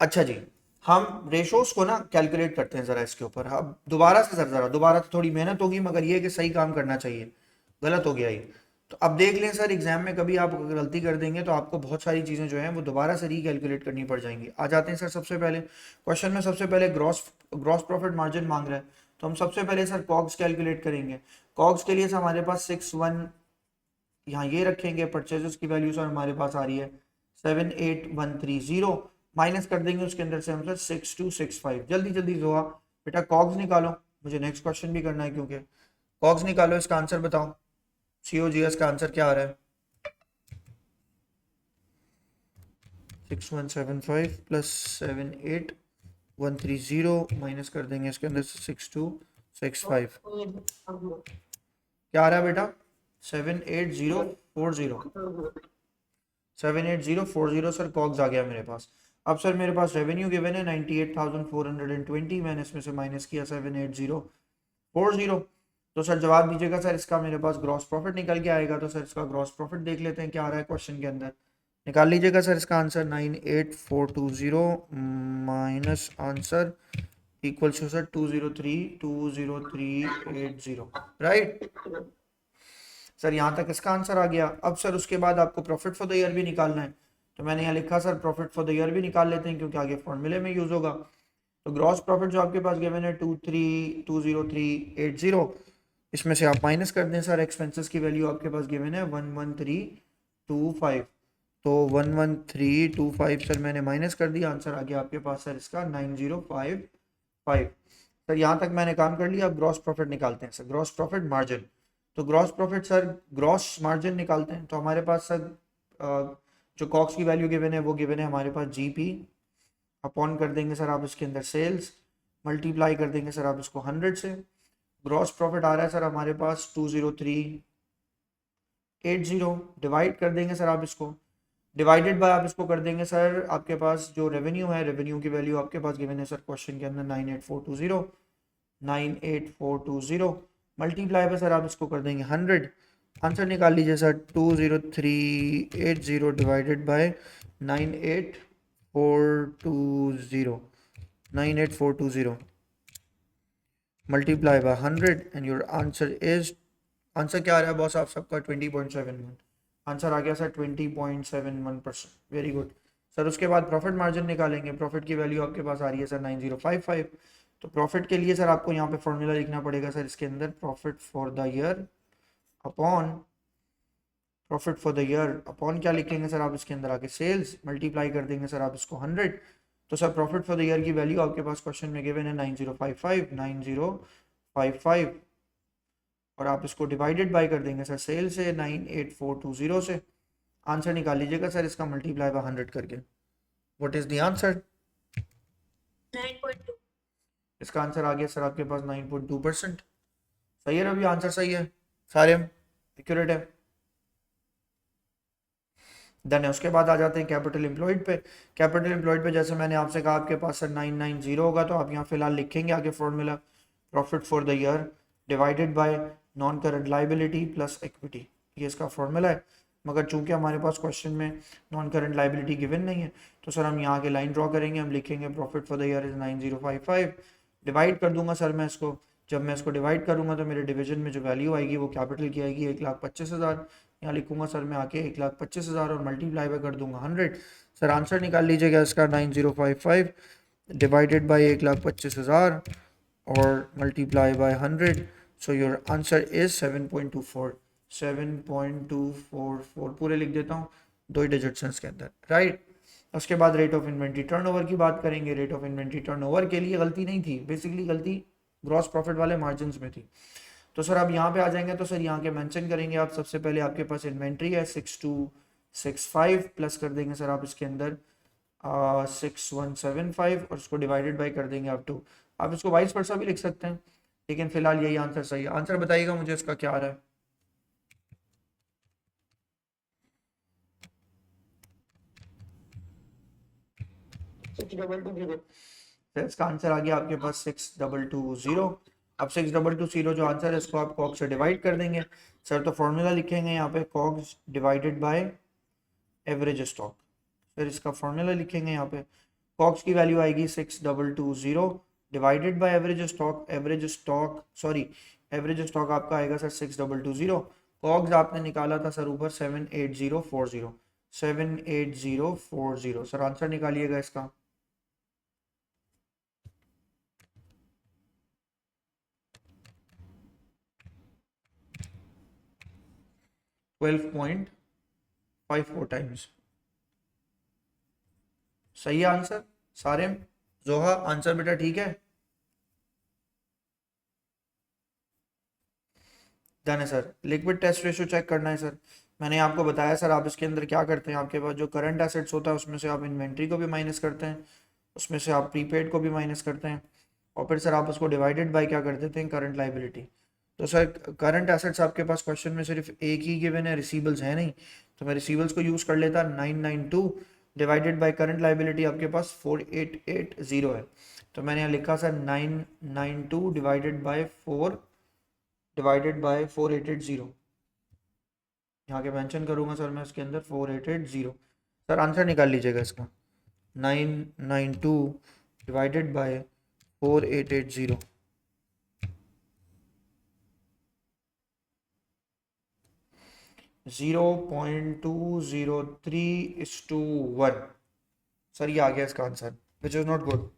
अच्छा जी, हम रेशोस को ना कैलकुलेट करते हैं ज़रा इसके ऊपर। अब दोबारा से सर, ज़रा दोबारा तो थोड़ी मेहनत होगी, मगर ये है कि सही काम करना चाहिए, गलत हो गया ये। तो अब देख लें सर, एग्जाम में कभी आप अगर गलती कर देंगे तो आपको बहुत सारी चीज़ें जो हैं वो दोबारा से रिकैलकुलेट करनी पड़ जाएंगी। आ जाते हैं सर, सबसे पहले क्वेश्चन में सबसे पहले ग्रॉस ग्रॉस प्रॉफिट मार्जिन मांग रहा है। तो हम सबसे पहले सर कॉग्स कैलकुलेट करेंगे। कॉग्स के लिए सर हमारे पास 6 1 यहाँ ये रखेंगे परचेजेस की वैल्यू सर हमारे पास आ रही है 78130, माइनस कर देंगे उसके अंदर से हम सर 6265। जल्दी जल्दी जोआ बेटा कॉग्स निकालो, मुझे नेक्स्ट क्वेश्चन भी करना है क्योंकि। कॉग्स निकालो, इसका आंसर बताओ, सीओजीएस का आंसर क्या आ रहा है? 6175 प्लस 78130 माइनस कर देंगे इसके अंदर से 6265। क्या आ रहा है बेटा? 78040। 78040 सर कॉग्स आ गया मेरे पास। अब सर मेरे पास रेवेन्यू गिवन है 98,420, मैंने इसमें से माइनस किया 78040। तो सर जवाब दीजिएगा सर इसका। मेरे पास ग्रॉस प्रॉफिट निकल के आएगा, तो सर इसका ग्रॉस प्रॉफिट देख लेते हैं क्या आ रहा है क्वेश्चन के अंदर। निकाल लीजिएगा सर इसका answer. 98420 minus answer equals to sir 203 right. Sir यहाँ तक इसका आंसर आ गया। अब सर उसके बाद आपको प्रॉफिट फॉर द ईयर भी निकालना है, तो मैंने यहाँ लिखा sir profit for the year भी निकाल लेते हैं क्योंकि आगे फॉर्मूले में यूज होगा। तो ग्रॉस प्रॉफिट जो आपके पास गिवन है 203 20380, इसमें से आप माइनस कर दें सर एक्सपेंसेस की वैल्यू आपके पास गिवन है 11325। तो 11325 सर मैंने माइनस कर दिया, आंसर आ गया आपके पास सर इसका 9055। सर यहाँ तक मैंने काम कर लिया। अब ग्रॉस प्रॉफिट निकालते हैं सर, ग्रॉस प्रॉफिट मार्जिन। तो gross profit sir gross margin निकालते हैं। तो हमारे पास सर जो कॉक्स की वैल्यू गिवन है वो गिवन है हमारे पास जीपी, अपॉन कर देंगे सर आप इसके अंदर सेल्स, मल्टीप्लाई कर देंगे सर आप इसको 100 से। ग्रॉस प्रॉफिट आ रहा है सर हमारे पास 20380, डिवाइड कर देंगे सर आप इसको, डिवाइडेड बाय आप इसको कर देंगे सर आपके पास जो रेवेन्यू है, रेवेन्यू की वैल्यू आपके पास गिवन है सर क्वेश्चन के अंदर 98420 मल्टीप्लाई पे सर आप इसको कर देंगे 100। आंसर निकाल लीजिए sir 20380 divided by 98420 multiply by 100 and your answer is, answer क्या आ रहा है बॉस आप सबका? 20.71। आंसर आ गया सर 20.71%। Very good. सर उसके बाद प्रॉफिट मार्जिन निकालेंगे। प्रॉफिट की वैल्यू आपके पास आ रही है सर 9055। तो प्रॉफिट के लिए सर आपको यहाँ पे फॉर्मूला लिखना पड़ेगा सर इसके अंदर, profit for the year upon, profit for the year upon क्या लिखेंगे सर आप इसके अंदर आके सेल्स, मल्टीप्लाई कर देंगे सर आप इसको 100। तो sir profit for the year की वैल्यू आपके पास क्वेश्चन में गिवन है 9055 और आप इसको डिवाइडेड बाय कर देंगे सर सेल से 98420 से। आंसर निकाल लीजिएगा सर इसका मल्टीप्लाई बाय 100 करके। What is the answer? 9.2। इसका आंसर आ गया सर आपके पास 9.2%। सही है ना? अभी आंसर सही है, सारे एक्यूरेट है। डन है। उसके बाद आ जाते हैं कैपिटल एम्प्लॉयड पे। कैपिटल एम्प्लॉयड पे जैसे मैंने आपसे कहा आपके पास सर 990 होगा, तो आप यहाँ फिलहाल लिखेंगे आगे formula, profit for the year divided by non current liability plus equity, ये इसका फॉर्मूला है। मगर चूंकि हमारे पास क्वेश्चन में नॉन करंट लाइबिलिटी गिवन नहीं है, तो सर हम यहाँ के लाइन ड्रॉ करेंगे। हम लिखेंगे profit for the year is 9055, divide कर दूंगा सर मैं इसको। जब मैं इसको डिवाइड करूंगा तो मेरे डिवीजन में जो वैल्यू आएगी वो कैपिटल की आएगी 1,25,000। यहाँ लिखूंगा सर मैं आके 1,25,000 और मल्टीप्लाई पे कर दूंगा 100। सर आंसर निकाल लीजिएगा इसका 9055 डिवाइडेड बाई 1,25,000 और multiply by 100। So your answer is 7.24। 7.244 पूरे लिख देता हूँ, दो ही डिजिट्स हैं इसके अंदर, राइट। उसके बाद रेट ऑफ इन्वेंट्री टर्नओवर की बात करेंगे। रेट ऑफ इन्वेंट्री टर्नओवर के लिए गलती नहीं थी, बेसिकली गलती ग्रॉस प्रॉफिट वाले मार्जिन में थी। तो सर आप यहाँ पे आ जाएंगे तो सर यहाँ के मेंशन करेंगे आप। सबसे पहले आपके पास इन्वेंट्री है 6265 प्लस कर देंगे सर आप इसके अंदर 6175 और उसको डिवाइडेड बाई कर देंगे आप 2। आप इसको वाइस वर्सा भी लिख सकते हैं, लेकिन फिलहाल यही आंसर सही है। आंसर बताइएगा मुझे इसका क्या आ रहा है। तो इसका आंसर आ गया आपके पास 6220। अब 6220 जो आंसर है इसको आप कॉग से डिवाइड कर देंगे सर। तो फॉर्मूला लिखेंगे यहाँ पे COGS divided by average stock. फिर इसका फॉर्मूला लिखेंगे यहाँ पे कॉक्स की वैल्यू आएगी 6220 डिवाइडेड बाय एवरेज स्टॉक आपका आएगा सर 6220। कॉक्स आपने निकाला था सर ऊपर 78040 सर आंसर निकालिएगा इसका। 12.54 टाइम्स सही है आंसर। सारे जोहा आंसर बेटा ठीक है। डन है sir. Liquid test ratio check करना है सर। मैंने आपको बताया सर आप इसके अंदर क्या करते हैं, आपके पास जो करंट एसेट्स होता है उसमें से आप इन्वेंट्री को भी माइनस करते हैं, उसमें से आप प्रीपेड को भी माइनस करते हैं, और फिर सर आप उसको डिवाइडेड बाय क्या कर देते हैं, करंट लाइबिलिटी। तो सर करंट एसेट्स आपके पास क्वेश्चन में सिर्फ एक ही गिवन है, रिसीवल्स है नहीं, तो मैं रिसीवल्स को यूज़ कर लेता 992 डिवाइडेड बाय करंट लाइबिलिटी आपके पास 4880 है। तो मैंने यहाँ लिखा सर 992 डिवाइडेड बाय 4880, यहाँ के मेंशन करूंगा सर मैं इसके अंदर 4880। सर आंसर निकाल लीजिएगा इसका 992 डिवाइडेड बाय 4880। 0.203:1 सर ये आ गया इसका answer, which is not good.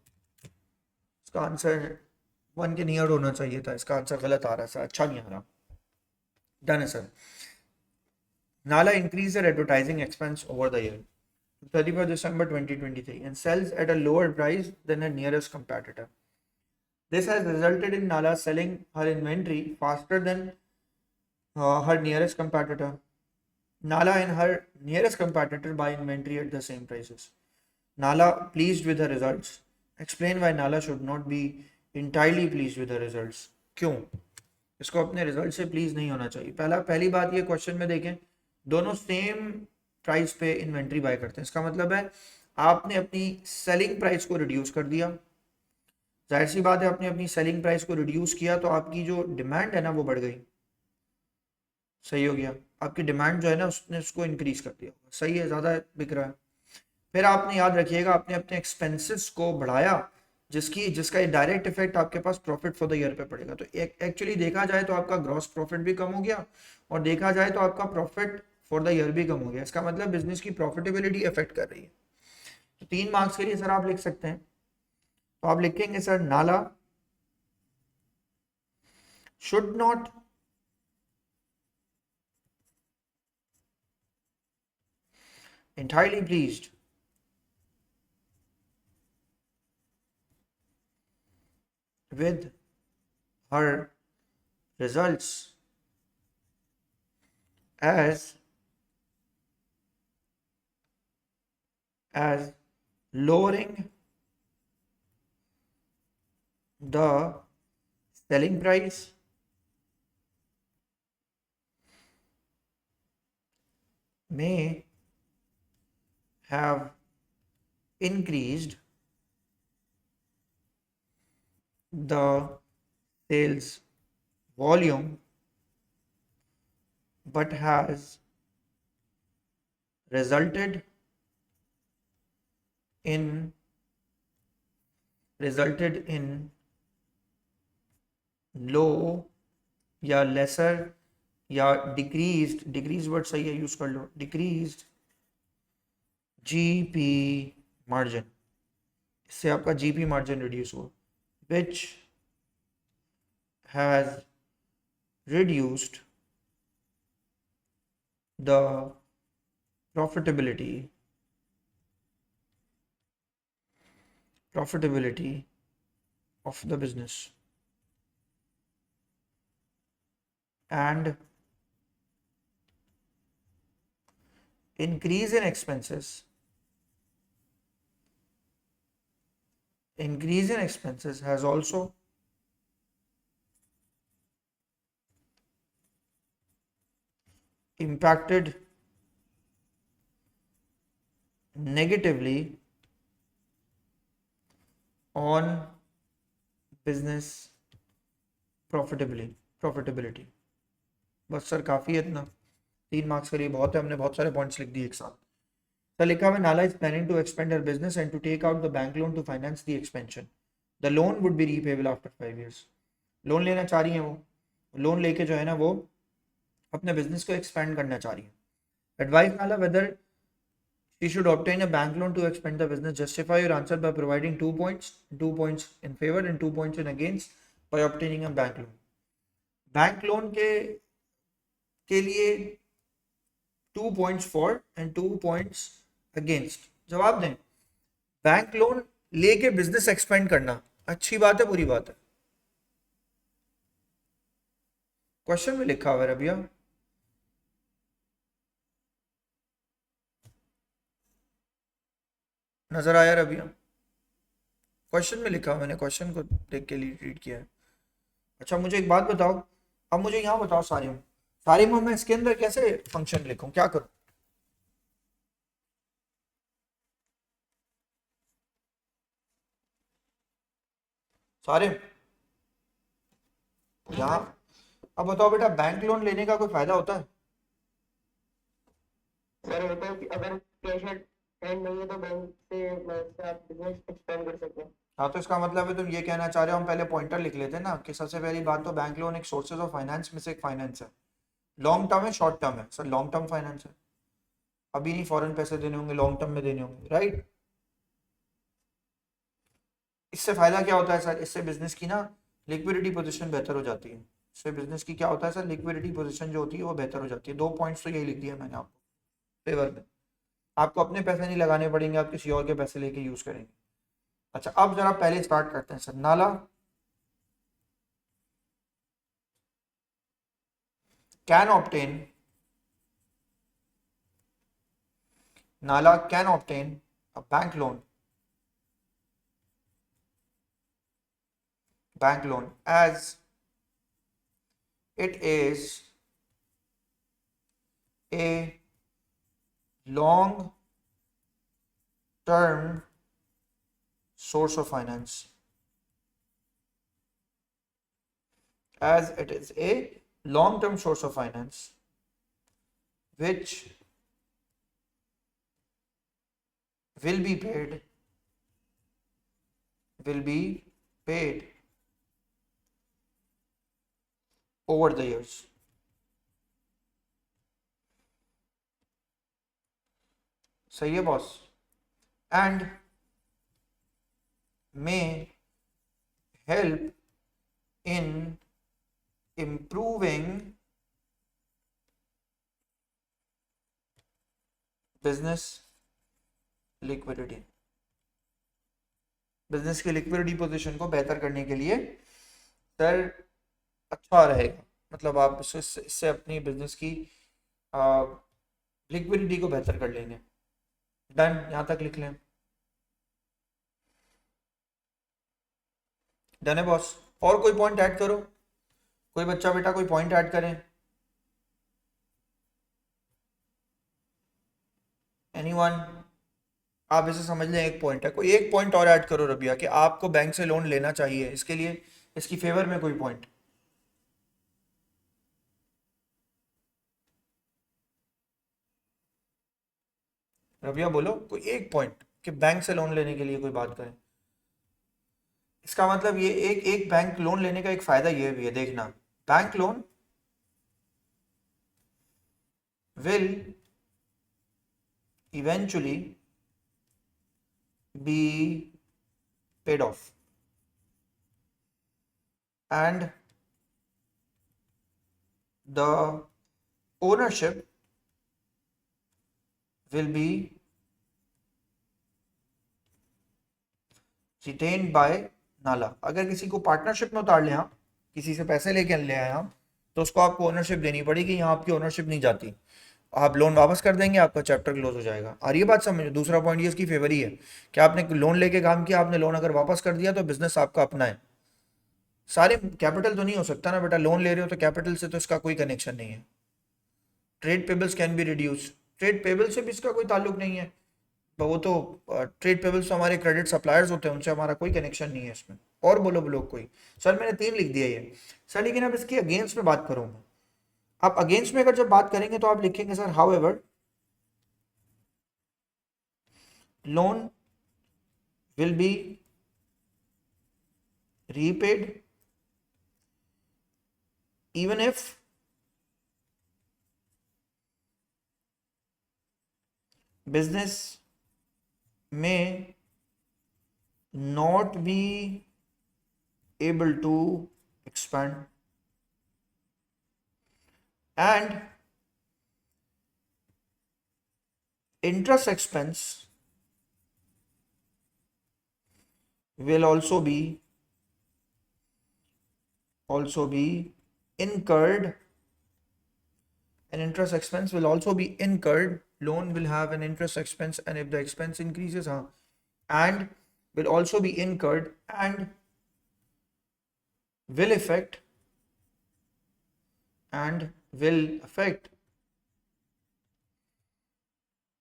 इसका आंसर 1 के नियर होना चाहिए था, इसका आंसर गलत आ रहा है सर, अच्छा नहीं आ रहा। डन है sir. Nala increased their advertising expense over the year, 31st December 2023, and sells at a lower price than her nearest competitor. This has resulted in Nala selling her inventory faster than her nearest competitor. Nala and her nearest competitor buy inventory at the same prices. Nala pleased with her results. Explain why Nala should not be entirely pleased with her results. क्यों इसको अपने result से please नहीं होना चाहिए? पहली बात ये क्वेश्चन में देखें, दोनों सेम प्राइस पे इन्वेंट्री बाय करते हैं, इसका मतलब है आपने अपनी सेलिंग प्राइस को रिड्यूस कर दिया। जाहिर सी बात है आपने अपनी सेलिंग प्राइस को रिड्यूस किया तो आपकी जो डिमांड है ना वो बढ़ गई, सही हो गया। आपकी डिमांड जो है ना उसने उसको इंक्रीज कर दिया, सही है, ज़्यादा बिक रहा है। फिर आपने याद रखिएगा आपने अपने एक्सपेंसेस को बढ़ाया, जिसका डायरेक्ट इफेक्ट आपके पास प्रॉफिट फॉर द ईयर पे पड़ेगा। तो एक्चुअली देखा जाए तो आपका ग्रॉस प्रॉफिट भी कम हो गया, और देखा जाए तो आपका प्रॉफिट फॉर द ईयर भी कम हो गया। इसका मतलब बिजनेस की प्रॉफिटेबिलिटी इफेक्ट कर रही है। तो 3 मार्क्स के लिए सर आप लिख सकते हैं, तो आप लिखेंगे सर नाला should not entirely pleased with her results as lowering the selling price may have increased the sales volume but has resulted in low या lesser या डिक्रीज वर्ड सही है यूज कर लो, डिक्रीज्ड जीपी मार्जिन, इससे आपका GP margin reduce हुआ, which has reduced the profitability of the business and increase in expenses has also impacted negatively on business profitability। बस sir काफ़ी है इतना, 3 मार्क्स के लिए बहुत है, हमने बहुत सारे पॉइंट्स लिख दिए एक साथ। तो लिखा हुआ Nala is planning to expand her business and to take out the bank loan to finance the expansion. The loan would be repayable after 5 years। Loan लेना चाह रही है वो, लोन लेके जो है ना वो अपने बिजनेस को एक्सपेंड करना चाह रही है। एडवाइस नाला weather she should obtain a bank loan to expand the business. Justify your answer by providing 2 points, 2 points in favor and 2 points in against by obtaining a bank loan। Bank loan के लिए 2 points for and 2 points against. जवाब दें, bank loan लेके business expand करना अच्छी बात है बुरी बात है? क्वेश्चन में लिखा हुआ है रबिया। नजर आया रबिया? क्वेश्चन में लिखा हुआ, मैंने क्वेश्चन को देख के रीड किया है। अच्छा मुझे एक बात बताओ, अब मुझे यहाँ बताओ सारे में मैं इसके अंदर कैसे फंक्शन लिखूं, क्या करूं? सारे यहाँ, अब बताओ बेटा, बैंक लोन लेने का कोई फायदा होता है? सर होता है कि अगर कैश हैंड नहीं है तो बैंक से मदद से आप बिजनेस एक्सपेंड कर सकते हैं। हाँ तो इसका मतलब है तुम ये कहना चाह रहे हो हम पहले पॉइंटर लिख लेते हैं ना कि सबसे पहली बात तो बैंक लोन एक सोर्सेज ऑफ फाइनेंस में से एक फाइनेंस है। लॉन्ग टर्म है शॉर्ट टर्म है? सर लॉन्ग टर्म फाइनेंस है, अभी नहीं फॉरेन पैसे देने होंगे, लॉन्ग टर्म में देने होंगे, राइट? इससे फायदा क्या होता है सर? इससे बिजनेस की ना लिक्विडिटी पोजीशन बेहतर हो जाती है। इससे बिजनेस की क्या होता है सर? लिक्विडिटी पोजीशन जो होती है वो बेहतर हो जाती है। 2 पॉइंट्स तो यही लिख दिया मैंने आपको फेवर में। आपको अपने पैसे नहीं लगाने पड़ेंगे, आप किसी और के पैसे लेके यूज करेंगे। अच्छा अब जरा पहले स्टार्ट करते हैं सर। नाला कैन ऑब्टेन, नाला can obtain a bank loan as it is a long term source of finance, as it is a long term source of finance which will be paid over the years। सही है boss? And may help in improving business liquidity। Business की liquidity position को बेहतर करने के लिए sir अच्छा रहेगा, मतलब आप इससे अपनी बिजनेस की लिक्विडिटी को बेहतर कर लेंगे। डन, यहाँ तक लिख लें। डन है बॉस? और कोई पॉइंट ऐड करो, कोई बच्चा बेटा कोई पॉइंट ऐड करें। एनीवन? आप इसे समझ लें एक पॉइंट है, कोई एक पॉइंट और ऐड करो रबिया कि आपको बैंक से लोन लेना चाहिए, इसके लिए इसकी फेवर में कोई पॉइंट। रबिया बोलो कोई एक पॉइंट कि बैंक से लोन लेने के लिए कोई बात करें। इसका मतलब ये एक एक बैंक लोन लेने का एक फायदा ये भी है, देखना, bank loan will eventually B paid off and the ownership will be retained by नाला। अगर किसी को पार्टनरशिप में उतार ले आप, किसी से पैसे लेके ले आए आप, तो उसको आपको ओनरशिप देनी पड़ेगी, यहाँ आपकी ओनरशिप नहीं जाती, आप लोन वापस कर देंगे, आपका चैप्टर क्लोज हो जाएगा। और ये बात समझो, दूसरा पॉइंट ये इसकी फेवर ही है कि आपने लोन लेके काम किया, आपने लोन अगर वापस कर दिया तो बिजनेस आपका अपना है। सारे कैपिटल तो नहीं हो सकता ना बेटा, लोन ले रहे हो तो कैपिटल से तो इसका कोई कनेक्शन नहीं है। Trade payables can be reduce, trade payable से भी इसका कोई ताल्लुक नहीं है, तो वो तो ट्रेड पेबल्स तो हमारे क्रेडिट सप्लायर्स होते हैं, उनसे हमारा कोई कनेक्शन नहीं है इसमें। और बोलो बोलो कोई। सर मैंने 3 लिख दिया ये सर, लेकिन अब इसकी अगेंस्ट में बात करूँ मैं। आप अगेंस्ट में अगर जब बात करेंगे तो आप लिखेंगे sir how ever loan will be repaid even if business may not be able to expand, and interest expense will also be incurred, and interest expense will also be incurred. Loan will have an interest expense, and if the expense increases, and will also be incurred and will affect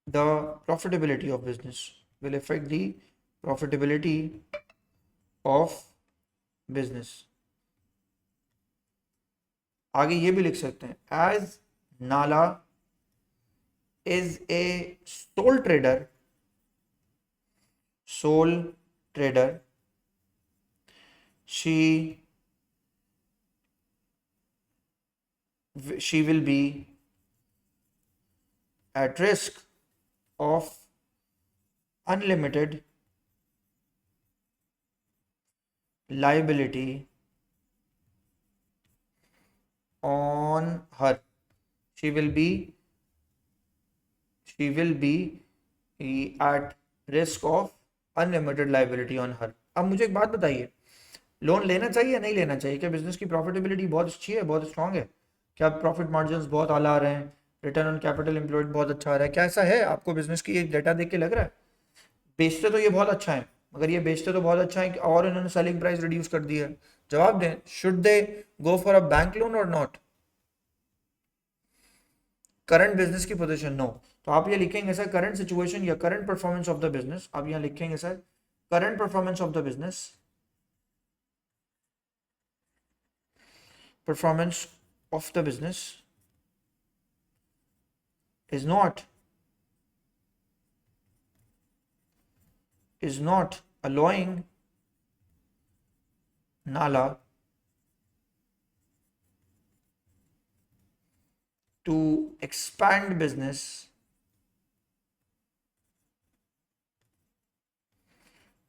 the profitability of business, will affect the profitability of business. आगे ये भी लिख सकते हैं, as Nala is a sole trader, she will be at risk of unlimited liability on her. She will be at risk of unlimited liability on her. अब मुझे एक बात बताइए, लोन लेना चाहिए या नहीं लेना चाहिए? क्या बिजनेस की प्रॉफिटेबिलिटी बहुत अच्छी है, बहुत स्ट्रांग है? क्या प्रॉफिट मार्जिन्स बहुत आला आ रहे हैं? रिटर्न ऑन कैपिटल एम्प्लॉयड बहुत अच्छा आ रहा है? क्या ऐसा है आपको बिजनेस की ये डेटा देख के लग रहा है? बेचते तो ये बहुत अच्छा है, मगर ये बेचते तो बहुत अच्छा है कि और इन्होंने सेलिंग प्राइस रिड्यूस कर दी है। जवाब दें, should they go for a bank loan और नॉट? करंट बिजनेस की पोजीशन नो, तो आप ये लिखेंगे सर करंट सिचुएशन या current performance of the business. आप यहाँ लिखेंगे sir current performance of the business, performance of the business is not allowing Nala to expand business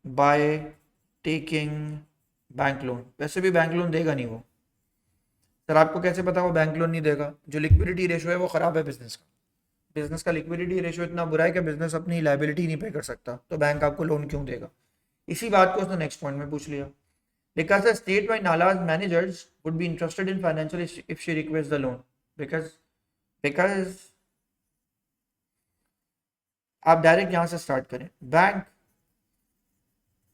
by taking bank loan. वैसे भी बैंक लोन देगा नहीं वो sir, आपको कैसे पता वो बैंक लोन नहीं देगा? जो लिक्विडिटी रेशो है वो खराब है बिजनेस का। बिजनेस का लिक्विडिटी रेशो इतना बुरा है कि बिजनेस अपनी लायबिलिटी नहीं पे कर सकता, तो बैंक आपको लोन क्यों देगा? इसी बात को उसने नेक्स्ट पॉइंट में पूछ लिया। लिखा sir state why Nala's managers would be interested in financial if she request the loan, because आप डायरेक्ट यहां से स्टार्ट करें। Bank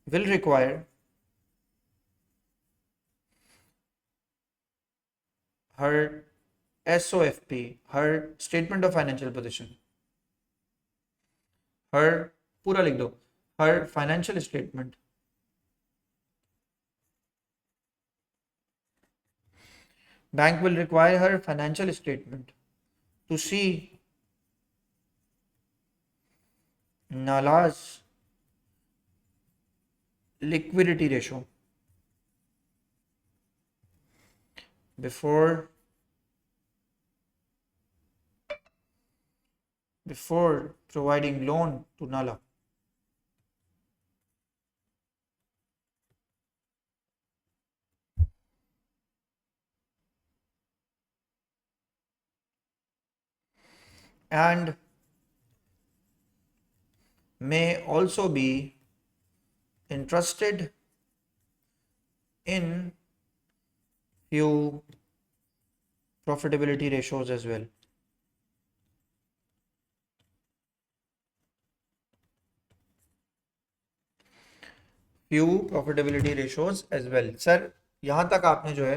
will require her SOFP, her statement of financial position, her पूरा लिख दो, her financial statement, bank will require her financial statement to see Nala's liquidity ratio before providing loan to Nala. And may also be interested in few profitability ratios as well. Few profitability ratios as well. Sir यहां तक आपने जो है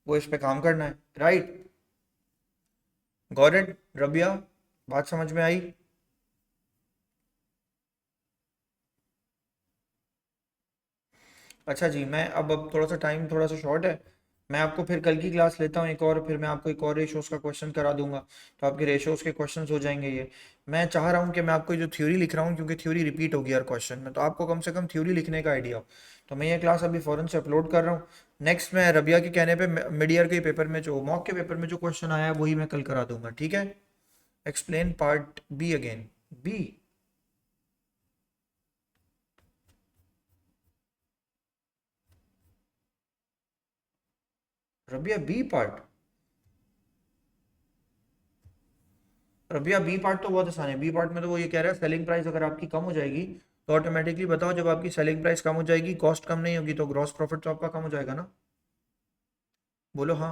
वो इस पे काम करना है, राइट? Got it Rabia? बात समझ में आई? अच्छा जी, मैं अब थोड़ा सा टाइम थोड़ा सा शॉर्ट है, मैं आपको फिर कल की क्लास लेता हूँ एक और, फिर मैं आपको एक और रेशोज का क्वेश्चन करा दूंगा, तो आपके रेशोज के क्वेश्चंस हो जाएंगे ये। मैं चाह रहा हूँ कि मैं आपको जो थ्योरी लिख रहा हूँ, क्योंकि थ्योरी रिपीट होगी हर क्वेश्चन में, तो आपको कम से कम थ्योरी लिखने का आइडिया हो। तो मैं ये क्लास अभी फ़ौरन से अपलोड कर रहा हूँ। नेक्स्ट मैं रबिया के कहने पे मिड ईयर के पेपर में जो मॉक के पेपर में जो क्वेश्चन आया है वही मैं कल करा दूंगा, ठीक है। Explain part B again. B, Rabia B part, Rabia B part तो बहुत आसान है। बी पार्ट में तो वो ये कह रहा है सेलिंग प्राइस अगर आपकी कम हो जाएगी तो ऑटोमेटिकली बताओ, जब आपकी सेलिंग प्राइस कम हो जाएगी, कॉस्ट कम नहीं होगी, तो ग्रॉस प्रॉफिट तो आपका कम हो जाएगा ना। बोलो हाँ।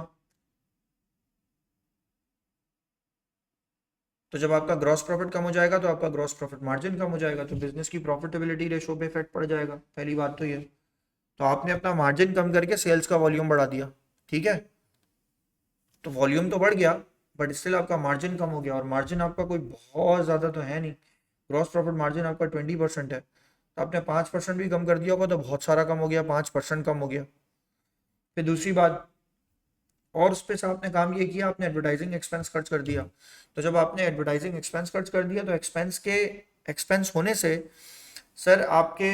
तो जब आपका ग्रॉस प्रॉफिट कम हो जाएगा तो आपका ग्रॉस प्रॉफिट मार्जिन कम हो जाएगा, तो बिजनेस की प्रॉफिटेबिलिटी रेशो पे इफेक्ट पड़ जाएगा। पहली बात तो ये, तो आपने अपना मार्जिन कम करके सेल्स का वॉल्यूम बढ़ा दिया, ठीक है। तो वॉल्यूम तो बढ़ गया, बट स्टिल आपका मार्जिन कम हो गया, और मार्जिन आपका कोई बहुत ज़्यादा तो है नहीं। ग्रॉस प्रॉफिट मार्जिन आपका 20% है, तो आपने 5% भी कम कर दिया होगा तो बहुत सारा कम हो गया, 5% कम हो गया। फिर दूसरी बात, और उस पर आपने काम ये किया, आपने एडवर्टाइजिंग एक्सपेंस खर्च कर दिया। तो जब आपने एडवर्टाइजिंग एक्सपेंस खर्च कर दिया तो एक्सपेंस होने से सर आपके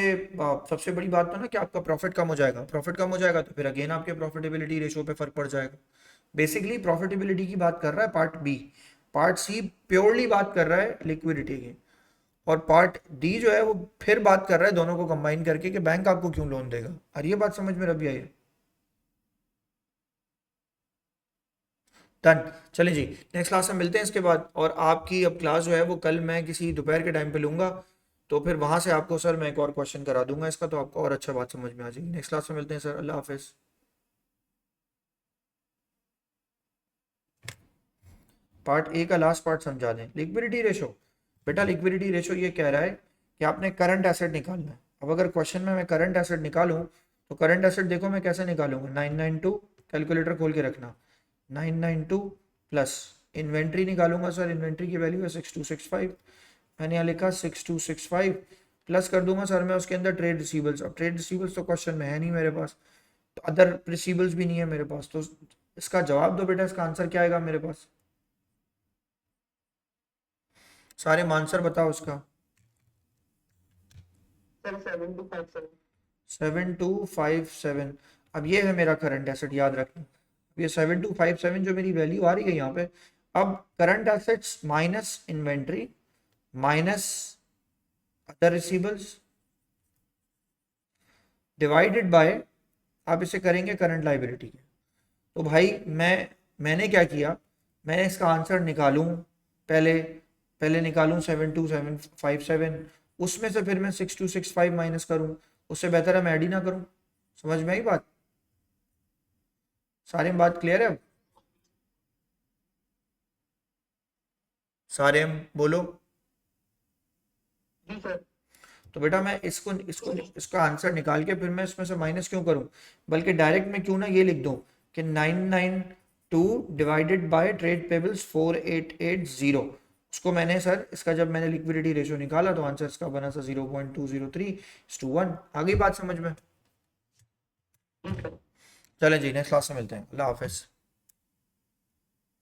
सबसे बड़ी बात तो ना कि आपका प्रॉफिट कम हो जाएगा। प्रॉफिट कम हो जाएगा तो फिर अगेन आपके प्रॉफिटेबिलिटी रेशो पे फर्क पड़ जाएगा। बेसिकली प्रॉफिटेबिलिटी की बात कर रहा है part B. Part C purely बात कर रहा है लिक्विडिटी की, और पार्ट डी जो है वो फिर बात कर रहा है दोनों को कंबाइन करके कि बैंक आपको क्यों लोन देगा। और ये बात समझ में रही है। डन। चलें जी, नेक्स्ट क्लास में मिलते हैं इसके बाद। और आपकी अब क्लास जो है वो कल मैं किसी दोपहर के टाइम पे लूंगा, तो फिर वहां से आपको सर मैं एक और क्वेश्चन करा दूंगा इसका, तो आपको और अच्छा बात समझ में आ जाएगी। नेक्स्ट क्लास में मिलते हैं sir, Allah Hafiz. Part A का लास्ट पार्ट समझा दें, लिक्विडिटी रेशो। बेटा लिक्विडिटी रेशो ये कह रहा है कि आपने करंट एसेट निकालना है। अब अगर क्वेश्चन में मैं करंट एसेट निकालूं, तो करंट एसेट देखो मैं कैसे निकालूंगा, 992, कैलकुलेटर खोल के रखना, 992 प्लस इन्वेंट्री निकालूंगा सर। इन्वेंट्री की वैल्यू है 6265, मैंने यहाँ लिखा 6265 प्लस कर दूंगा सर मैं उसके अंदर ट्रेड रिसीवल्स। अब ट्रेड रिसीवल्स तो क्वेश्चन में है नहीं मेरे पास, तो अदर रिसीवल्स भी नहीं है मेरे पास, तो इसका जवाब दो बेटा, इसका आंसर क्या आएगा मेरे पास। सारे आंसर बताओ उसका। सर 7257। 7257। अब ये है मेरा करंट एसेट, याद रखना। अब ये 7257 जो मेरी वैल्यू आ रही है यहाँ पे, अब current assets minus inventory minus other receivables divided by, आप इसे करेंगे करंट लाइबिलिटी के। तो भाई मैंने क्या किया, मैंने इसका आंसर निकालूं, पहले पहले निकालूं 7257, उसमें से फिर मैं 6265 माइनस करूं। उससे बेहतर है मैं ऐड ही ना करूं। समझ में आई बात, सारे में बात क्लियर है अब। सारे में बोलो। जी सर। तो बेटा मैं इसको इसको इसका आंसर निकाल के फिर मैं इसमें से माइनस क्यों करूं, बल्कि डायरेक्ट मैं क्यों ना ये लिख दूं कि 992 डिवाइडेड बाय ट्रेड पेबल्स 4880। उसको मैंने सर, इसका जब मैंने लिक्विडिटी रेशियो निकाला तो आंसर इसका बना था 0.203:1। आ गई बात समझ में। जी सर। चलें जी, नेक्स्ट क्लास में मिलते हैं, अल्लाह हाफिज़।